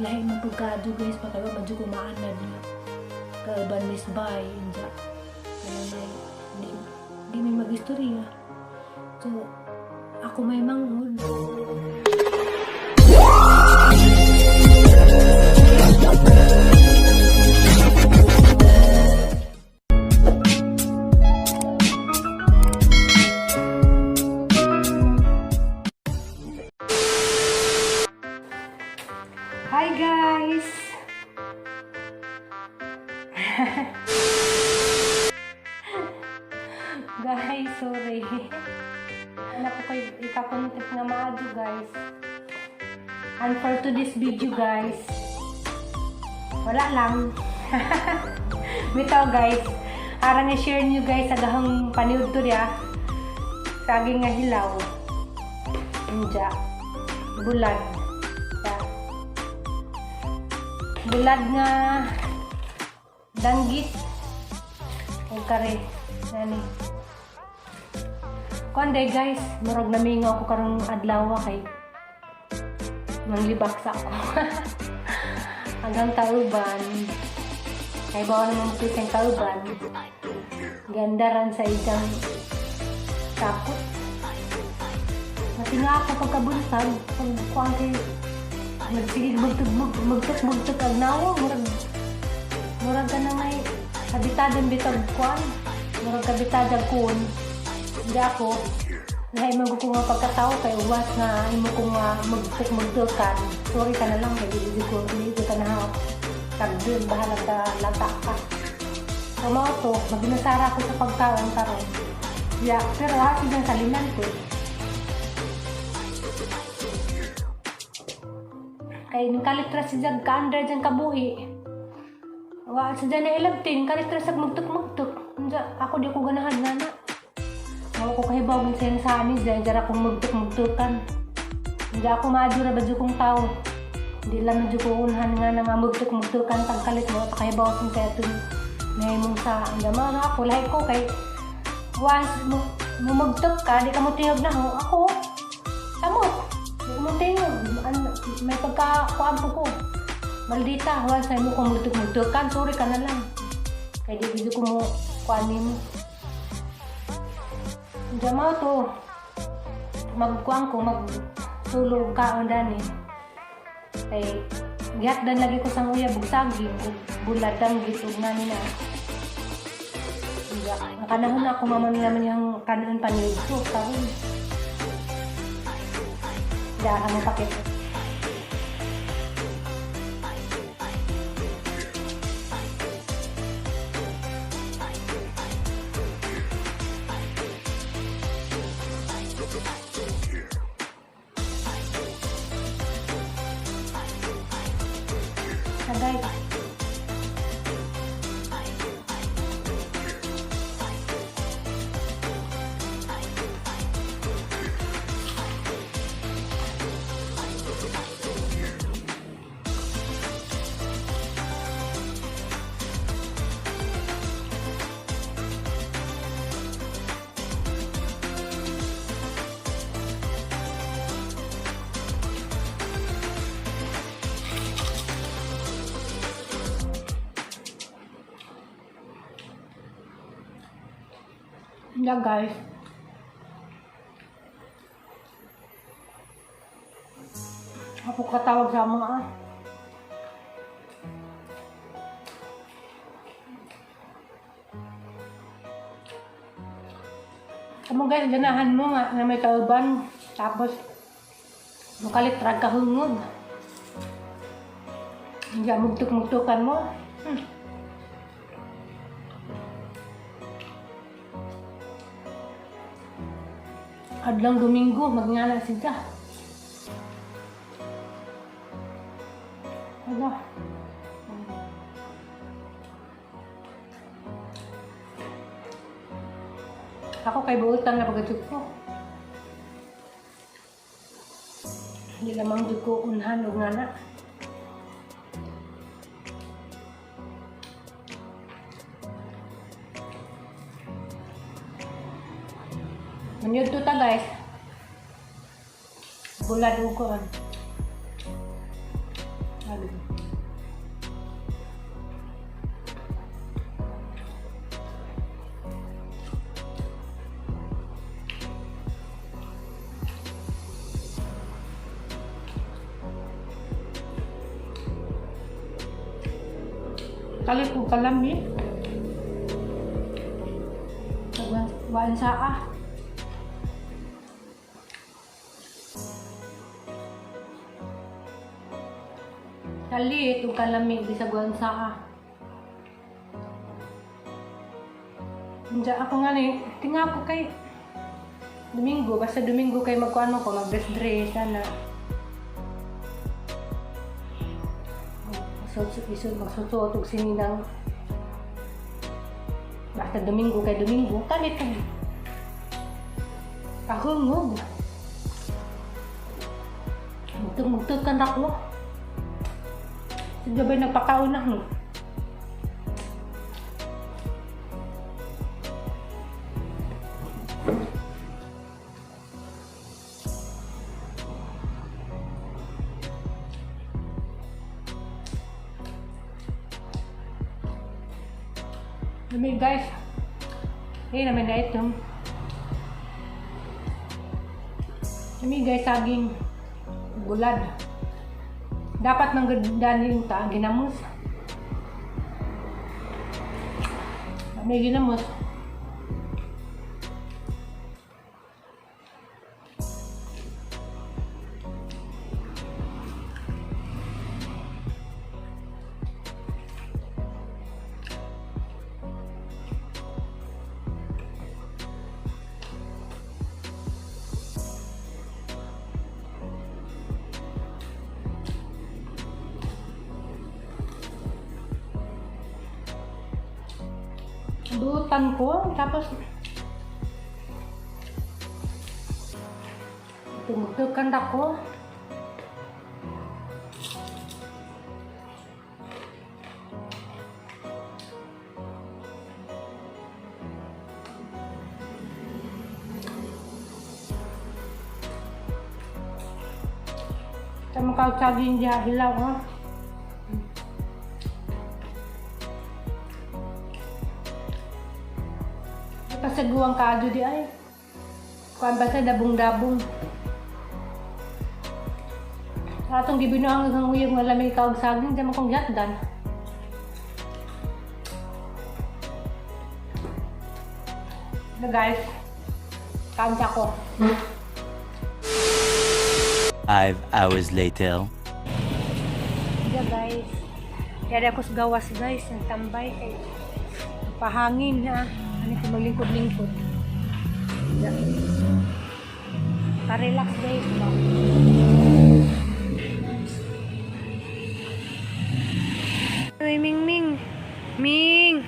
lahi man pagkadyo guys, pagkawa madyo kumaan na niya. Kaaban misbay, inja. Ano na di may mag-istorya. So, ako may mangod. Hi guys! Guys, sorry. Anak ko kayo ikakontent nga maadyo guys. And for today's video guys, wala lang. Bitaw guys, arang i-share nyo guys agahang paniud to dia. Saging nga hilaw. Inja. Bulad. Bulad nga danggit o kare nani konday guys, murag namingaw ko karong adlaw kay manglibak sa ako. Hanggang kauban kay bawa naman mo pisang kauban gandaran sa isang tapot matinga ako pagkabuntag pagkuhan kay magsigig magtuk agnaw murag ka na may habitadan bitag kuan murag kabitadan kun hindi ako nahay ko nga pagkatao kay uwas nga imo ko nga magtukan sorry ka na lang kay hindi ka na kagdil bahala ka lata ka kamao to maginasara ko sa pagkaon karon pero hati ng salinan ko kay ning kalitra si jag ka-under dyan kabuhi. Wa sa dyan na ilabtin, kalitra sa magtuk-magtuk. Ako di ko ganahan na na. Ako ko kahibaw ng sayang sa anis dyan, dyan akong magtuk-magtukan. Hindi ako maadura ba dyan kong tao. Hindi lang na dyan ko unhan nga na nga magtuk-magtukan tagkalit mo. Kahibaw kong kaya ito ngayon mong sa andama na ako. Lahat ko kay once mo magtuk ka, di ka mo tiyog na ho. Ako, samot. Di ko mo tiyog. May pagkakuan po ko. Maldita, huwag sa'yo mo kung magtuk-magtukan. Sorry ka na lang. Kaya di ko mo kuanin mo. Diyan mo to. Magkuan ko, magsulog ka o dani. Kaya gihat dan lagi ko sang uya bugsaging. Buladang gitog na nila. Nakanahon ako mamano naman yung kanon panilid ko. Kawin. Dahan mo pakit. Guys, yeah guys, ako katawag sa mga kamu guys, ganahan mo nga na may kauban tapos makalitrag ka hungod hindi mugtuk-mugtukan mo adlang Domingo, magngala siya. Ano? Ako kay buutan na pagkatug ko. Hindi lamang dito ko unhan o nga na. Manyod to ta guys. Bulad ko. Aduh. Kali ko kalami. Waan saa. Kali ito kalami di sa buwan saa. Diyan ako nga ni, tinga ko kay Domingo, basta Domingo kay magkuano ko, mag-dress sana. Magsusot og sininang basta Domingo kay Domingo kalit ang kahungog mugtug kan ako sigabay nagpakauna no. Guys, ini naman na ito. Guys, saging bulad. Dapat manggandaan yung ginamos. May ginamos. Dutan ko, tapos tumugtukan ako. Sama kau saging dia hilaw, ha? Kasaguang kaado di ay. Kuan ba sa dabong-dabong. Atong gibinuang ang uyag malamig kaog saging sa makong yatdan. Na guys. Kanta ko. 5 hours later. Yeah guys. Kaya ako sa gawas guys, ang tambay kay pahangin ha. Ano ko maglingkod-lingkod. Yeah. Pa-relax guys, no? Ay, Ming Ming. Ming.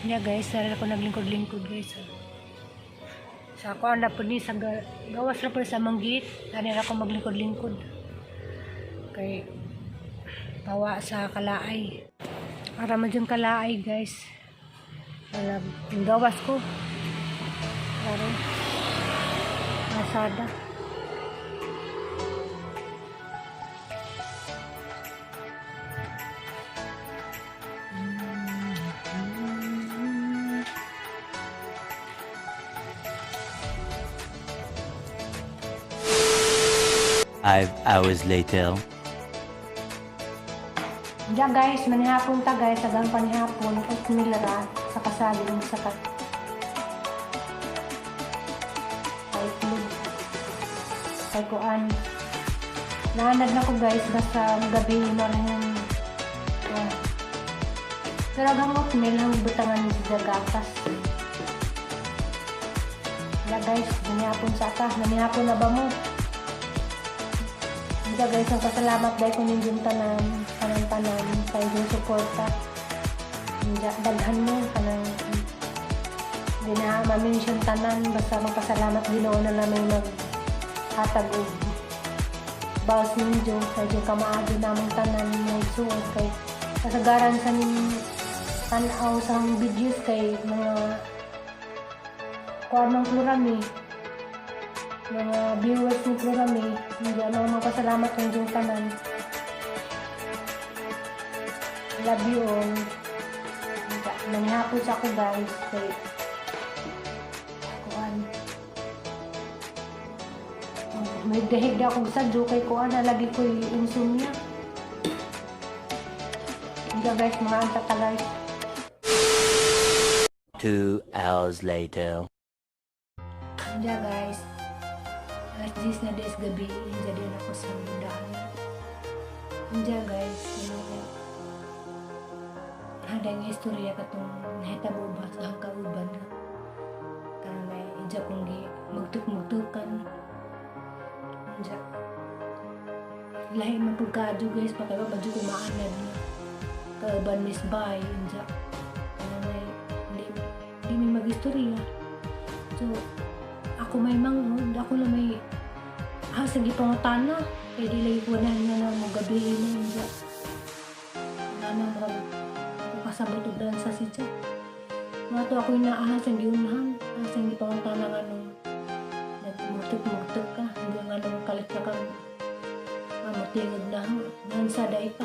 Yeah guys, sarili ako naglingkod-lingkod guys. Sa ako anda po ni sa gawas na po sa manggit. Tanira ako maglingkod-lingkod. Kay pawa sa kalaay. Para madyan kalaay guys. Wala, yung gawas ko. Para masada. Five hours later. Diyan guys, manihapon ta guys, agang panihapon, at kumilara sa kasaling sakat. Kay klub. Kay kuan. Nahanad na ko guys, basta gabi na rin yung pero agang oatmeal ang butangan sa gatas. Kaya guys, manihapon sa ata, manihapon na ba mo? Diyan guys, ang pasalamat dahil kung yung tanan sa inyong suporta. Daghan mo kanang hindi na ma-mention tanan basta magpasalamat Ginoo na namin maghatag og bawas ninyo sa inyong kamaagi namang tanan ng suot kay kasagaran sa tanaw sa videos kay mga kuan ng plurami mga viewers ni Kurami. Hindi mga mapasalamat ng yung tanan. Love you all. Nanghapon sa ako guys. Kay kuan. May dahig na akong sadyo kay kuan na lagi ko insomnia. Hindi guys, mga antak guys. 2 hours later. Hindi guys. Alas 10 na des gabi. Jadi ako sa daan. Hindi guys. Ada nga istorya katong nahitabo ba sa kauban nga. Karena may ija kong magtuk-magtukan. Ija. Lahi man pagkadyo guys, pakaiba ba dyo kumaanad nga. Kauban misbay. Ija. Karena may hindi may mag-istorya. So, ako may mangod. Ako na may sige pangutana. Kaya di lagi ko na nga na gabi na. Ija. Nana mo kasabot og dansa si Jack. Mga to ako inaahas ang giunahan. Ahas ang gipangutana nga nung nagmugtog-mugtog ka. Hindi nga nung kalit ka kang mamutingog na dansa dahi ka.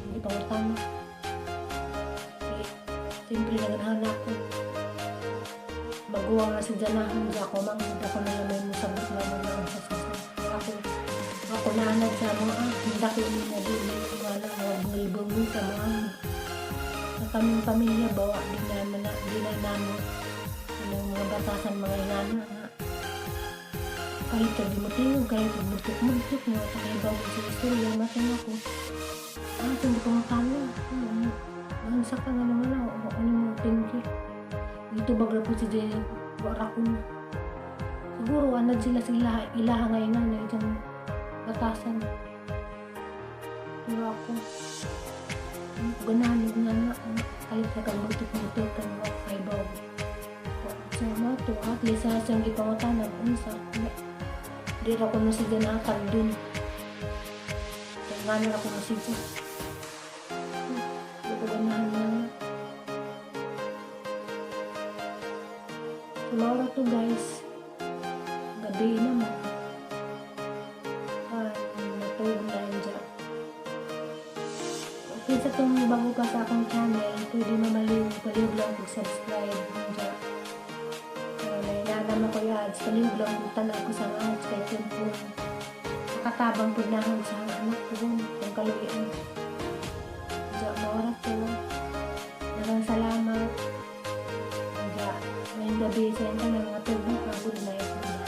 Hindi pangutana. Eh, siyempre naganahan ako. Baguwang na si Janahan. Ako mang ako na nga may musabot naman na sa sasa. Ako naanag sa mga hindi ko na din. Wala mga bungi-bungi sa mga kaming pamilya bawa di na namin mga batasan mga inana nga kahit di mo tingog kahit mugtuk nga takaibaw sa istorya matang ako hindi ko makano ang saka nga naman ano mo tinggi dito bagra po si Jenny wala ko na siguro anad sila ilaha ngayon na itong batasan pero ako ganahan yung nga kahit nagkamutok-mutok ka nga kay Bob. So, mato, at least sa siyang ipangutanan, unsa. Di ra ko na si Janakan dun. Kaya nga na ako na si Janakan. Di ko ganahan na. So, maura to guys. Gabi naman. Natulog na yun dyan. Kung sa itong bago ka sa akong channel, pwede paliw lang kung subscribe. Nainagam ako yung ads, paliw lang kung tanaw ko sa ads, kaya kung makatabang po na ako sa anak ko kung kaluyan. Diyan, mawarak ko. Maraming salamat. Diyan, ngayong gabi sa inyo ng mga tubig, good night.